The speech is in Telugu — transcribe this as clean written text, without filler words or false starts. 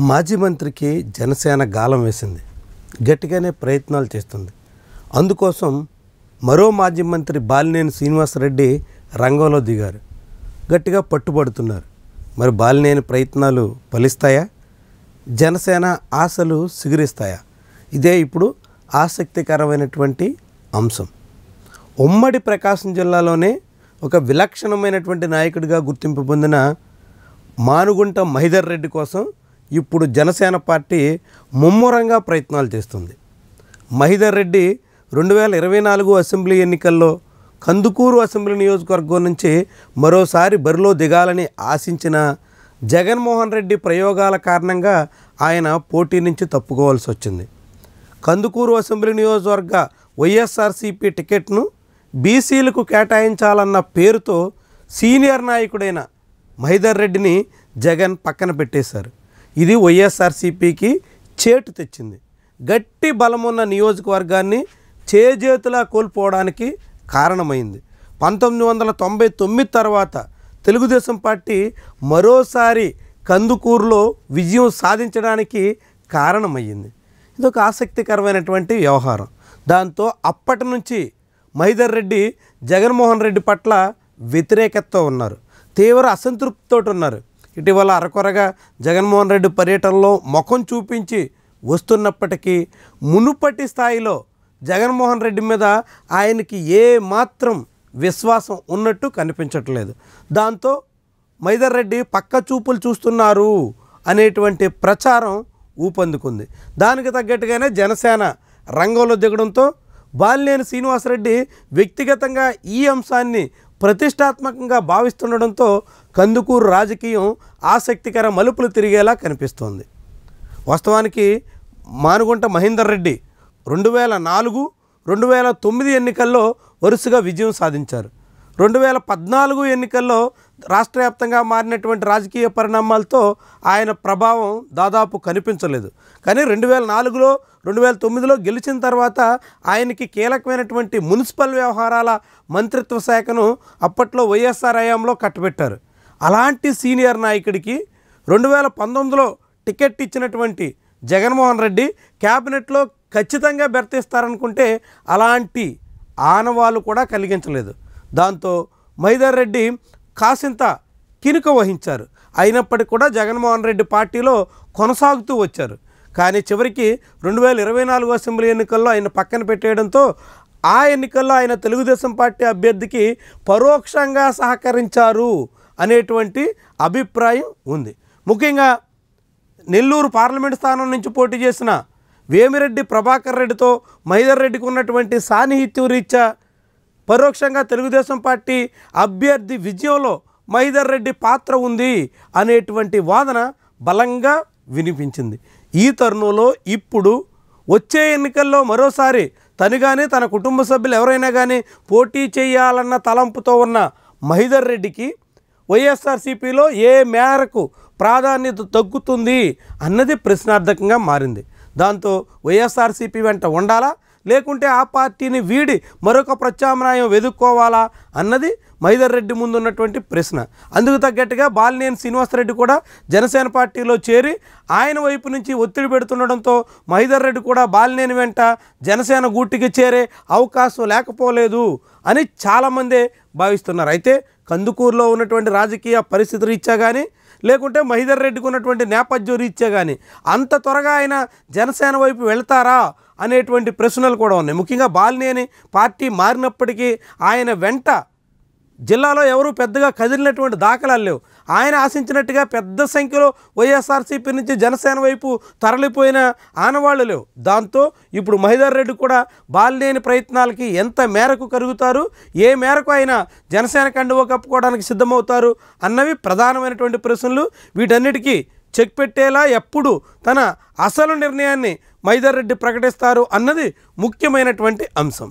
మాజీ మంత్రికి జనసేన గాలం వేసింది. గట్టిగానే ప్రయత్నాలు చేస్తుంది. అందుకోసం మరో మాజీ మంత్రి బాలినేని శ్రీనివాసరెడ్డి రంగంలో దిగారు. గట్టిగా పట్టుబడుతున్నారు. మరి బాలినేని ప్రయత్నాలు ఫలిస్తాయా? జనసేన ఆశలు సిగురిస్తాయా? ఇదే ఇప్పుడు ఆసక్తికరమైనటువంటి అంశం. ఉమ్మడి ప్రకాశం జిల్లాలోనే ఒక విలక్షణమైనటువంటి నాయకుడిగా గుర్తింపు పొందిన మానుగుంట మహిధర్ రెడ్డి కోసం ఇప్పుడు జనసేన పార్టీ ముమ్మరంగా ప్రయత్నాలు చేస్తుంది. మహిధర్ రెడ్డి 2024 అసెంబ్లీ ఎన్నికల్లో కందుకూరు అసెంబ్లీ నియోజకవర్గం నుంచి మరోసారి బరిలో దిగాలని ఆశించిన జగన్మోహన్ రెడ్డి ప్రయోగాల కారణంగా ఆయన పోటీ నుంచి తప్పుకోవాల్సి వచ్చింది. కందుకూరు అసెంబ్లీ నియోజకవర్గ వైఎస్ఆర్సీపీ టికెట్ను బీసీలకు కేటాయించాలన్న పేరుతో సీనియర్ నాయకుడైన మహిధర్ రెడ్డిని జగన్ పక్కన పెట్టేశారు. ఇది వైఎస్ఆర్సీపీకి చేటు తెచ్చింది. గట్టి బలమున్న నియోజకవర్గాన్ని చేజేతులా కోల్పోవడానికి కారణమైంది. 1999 తర్వాత తెలుగుదేశం పార్టీ మరోసారి కందుకూరులో విజయం సాధించడానికి కారణమయ్యింది. ఇదొక ఆసక్తికరమైనటువంటి వ్యవహారం. దాంతో అప్పటి నుంచి మహిధర్ రెడ్డి జగన్మోహన్ రెడ్డి పట్ల వ్యతిరేకతతో ఉన్నారు. తీవ్ర అసంతృప్తితో ఉన్నారు. ఇటీవల అరకొరగా జగన్మోహన్ రెడ్డి పర్యటనలో ముఖం చూపించి వస్తున్నప్పటికీ మునుపటి స్థాయిలో జగన్మోహన్ రెడ్డి మీద ఆయనకి ఏ మాత్రం విశ్వాసం ఉన్నట్టు కనిపించట్లేదు. దాంతో మహిధర్ రెడ్డి పక్క చూపులు చూస్తున్నారు అనేటువంటి ప్రచారం ఊపందుకుంది. దానికి తగ్గట్టుగానే జనసేన రంగంలో దిగడంతో బాలినేని శ్రీనివాసరెడ్డి వ్యక్తిగతంగా ఈ అంశాన్ని ప్రతిష్టాత్మకంగా భావిస్తుండడంతో కందుకూరు రాజకీయం ఆసక్తికర మలుపులు తిరిగేలా కనిపిస్తోంది. వాస్తవానికి మానుగుంట మహిధర్ రెడ్డి 2004, 2009 ఎన్నికల్లో వరుసగా విజయం సాధించారు. 2014 ఎన్నికల్లో రాష్ట్ర వ్యాప్తంగా మారినటువంటి రాజకీయ పరిణామాలతో ఆయన ప్రభావం దాదాపు కనిపించలేదు. కానీ 2004లో 2009లో గెలిచిన తర్వాత ఆయనకి కీలకమైనటువంటి మున్సిపల్ వ్యవహారాల మంత్రిత్వ శాఖను అప్పట్లో వైఎస్ఆర్ హయాంలో కట్టబెట్టారు. అలాంటి సీనియర్ నాయకుడికి 2019లో టికెట్ ఇచ్చినటువంటి జగన్మోహన్ రెడ్డి క్యాబినెట్లో ఖచ్చితంగా బెర్తిస్తారనుకుంటే అలాంటి ఆనవాళ్ళు కూడా కలిగించలేదు. దాంతో మహిధర్ రెడ్డి కాసింత కినుక వహించారు. అయినప్పటికీ కూడా జగన్మోహన్ రెడ్డి పార్టీలో కొనసాగుతూ వచ్చారు. కానీ చివరికి 2024 అసెంబ్లీ ఎన్నికల్లో ఆయన పక్కన పెట్టేయడంతో ఆ ఎన్నికల్లో ఆయన తెలుగుదేశం పార్టీ అభ్యర్థికి పరోక్షంగా సహకరించారు అనేటువంటి అభిప్రాయం ఉంది. ముఖ్యంగా నెల్లూరు పార్లమెంటు స్థానం నుంచి పోటీ చేసిన వేమిరెడ్డి ప్రభాకర్ రెడ్డితో మహిధర్ రెడ్డికి ఉన్నటువంటి సాన్నిహిత్యం రీత్యా పరోక్షంగా తెలుగుదేశం పార్టీ అభ్యర్థి విజయంలో మహిధర్ రెడ్డి పాత్ర ఉంది అనేటువంటి వాదన బలంగా వినిపించింది. ఈ తరుణంలో ఇప్పుడు వచ్చే ఎన్నికల్లో మరోసారి తను కానీ తన కుటుంబ సభ్యులు ఎవరైనా కానీ పోటీ చేయాలన్న తలంపుతో ఉన్న మహిధర్ రెడ్డికి వైఎస్ఆర్సీపీలో ఏ మేరకు ప్రాధాన్యత తగ్గుతుంది అన్నది ప్రశ్నార్థకంగా మారింది. దాంతో వైఎస్ఆర్సీపీ వెంట ఉండాలా లేకుంటే ఆ పార్టీని వీడి మరొక ప్రత్యామ్నాయం వెదుక్కోవాలా అన్నది మహిధర్ రెడ్డి ముందున్నటువంటి ప్రశ్న. అందుకు తగ్గట్టుగా బాలినేని శ్రీనివాసరెడ్డి కూడా జనసేన పార్టీలో చేరి ఆయన వైపు నుంచి ఒత్తిడి పెడుతుండడంతో మహిధర్ రెడ్డి కూడా బాలినేని వెంట జనసేన గూటికి చేరే అవకాశం లేకపోలేదు అని చాలామందే భావిస్తున్నారు. అయితే కందుకూరులో ఉన్నటువంటి రాజకీయ పరిస్థితి రీత్యా కానీ లేకుంటే మహిధర్ రెడ్డికి ఉన్నటువంటి నేపథ్యం రీత్యా కానీ అంత త్వరగా ఆయన జనసేన వైపు వెళ్తారా అనేటువంటి ప్రశ్నలు కూడా ఉన్నాయి. ముఖ్యంగా బాలినేని పార్టీ మారినప్పటికీ ఆయన వెంట జిల్లాలో ఎవరు పెద్దగా కదిలినటువంటి దాఖలాలు లేవు. ఆయన ఆశించినట్టుగా పెద్ద సంఖ్యలో వైఎస్ఆర్సీపీ నుంచి జనసేన వైపు తరలిపోయిన ఆనవాళ్ళు లేవు. దాంతో ఇప్పుడు మహిధర్ రెడ్డి కూడా బాలినేని ప్రయత్నాలకి ఎంత మేరకు కరుగుతారు, ఏ మేరకు ఆయన జనసేన కండువా కప్పుకోవడానికి సిద్ధమవుతారు అన్నవి ప్రధానమైనటువంటి ప్రశ్నలు. వీటన్నిటికీ చెక్ పెట్టేలా ఎప్పుడు తన అసలు నిర్ణయాన్ని మహిధర్ రెడ్డి ప్రకటిస్తారు అన్నది ముఖ్యమైనటువంటి అంశం.